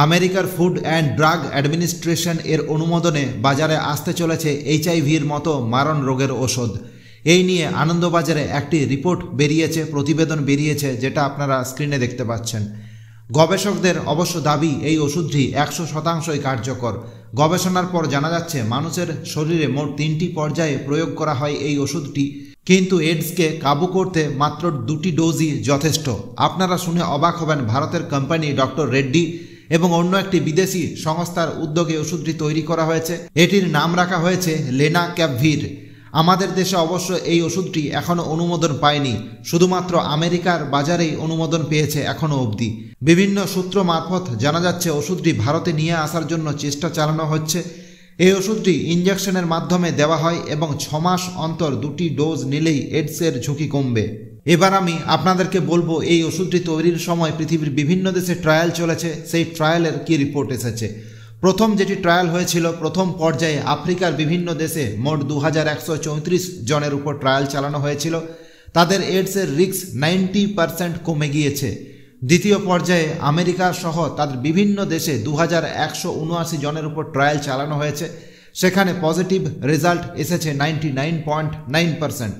আমেরিকার food and drug administration এর অনুমোদনে বাজারে আসতে চলেছে এইচআইভির মতো মারণ রোগের ওষুধ। এই নিয়ে আনন্দবাজারে একটি রিপোর্ট বেরিয়েছে, প্রতিবেদন বেরিয়েছে, যেটা আপনারা স্ক্রিনে দেখতে পাচ্ছেন। গবেষকদের অবশ্য দাবি এই ওষুধটি 100% কার্যকর। গবেষণার পর জানা যাচ্ছে মানুষের শরীরে মোট 3টি পর্যায়ে প্রয়োগ করা হয় এই ওষুধটি, কিন্তু এইডসকে কাবু করতে মাত্র 2টি ডোজই যথেষ্ট। আপনারা শুনে অবাক হবেন, ভারতের কোম্পানি ডক্টর রেড্ডি এবং অন্য একটি বিদেশি সংস্থার উদ্যোগে ওষুধটি তৈরি করা হয়েছে। এটির নাম রাখা হয়েছে লেনাক্যাভির। আমাদের দেশে অবশ্য এই ওষুধটি এখনও অনুমোদন পায়নি, শুধুমাত্র আমেরিকার বাজারেই অনুমোদন পেয়েছে এখনও অবধি। বিভিন্ন সূত্র মারফত জানা যাচ্ছে ওষুধটি ভারতে নিয়ে আসার জন্য চেষ্টা চালানো হচ্ছে। এই ওষুধটি ইঞ্জেকশনের মাধ্যমে দেওয়া হয় এবং 6 মাস অন্তর 2টি ডোজ নিলেই এইডসের ঝুঁকি কমবে। এবার আমি আপনাদেরকে বলবো এই ওষুধটি তৈরির সময় পৃথিবীর বিভিন্ন দেশে ট্রায়াল চলেছে, সেই ট্রায়ালের কি রিপোর্ট এসেছে। প্রথম যেটি ট্রায়াল হয়েছিল, প্রথম পর্যায়ে আফ্রিকার বিভিন্ন দেশে মোট 2134 জনের উপর ট্রায়াল চালানো হয়েছিল। তাদের এইডসের রিস্ক 90% কমে গিয়েছে। দ্বিতীয় পর্যায়ে আমেরিকা সহ তাদের বিভিন্ন দেশে 2179 জনের উপর ট্রায়াল চালানো হয়েছে, সেখানে পজিটিভ রেজাল্ট এসেছে 99.9%।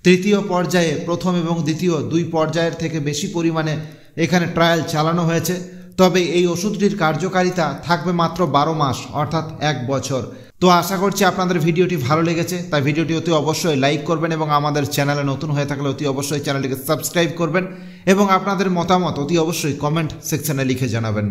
তৃতীয় পর্যায়ে প্রথম এবং দ্বিতীয় 2 পর্যায়ের থেকে বেশি পরিমাণে এখানে ট্রায়াল চালানো হয়েছে। তবে এই ওষুধটির কার্যকারিতা থাকবে মাত্র 12 মাস, অর্থাৎ 1 বছর। তো আশা করছি আপনাদের ভিডিওটি ভালো লেগেছে, তাই ভিডিওটি অতি অবশ্যই লাইক করবেন এবং আমাদের চ্যানেলে নতুন হয়ে থাকলে অতি অবশ্যই চ্যানেলটিকে সাবস্ক্রাইব করবেন এবং আপনাদের মতামত অতি অবশ্যই কমেন্ট সেকশনে লিখে জানাবেন।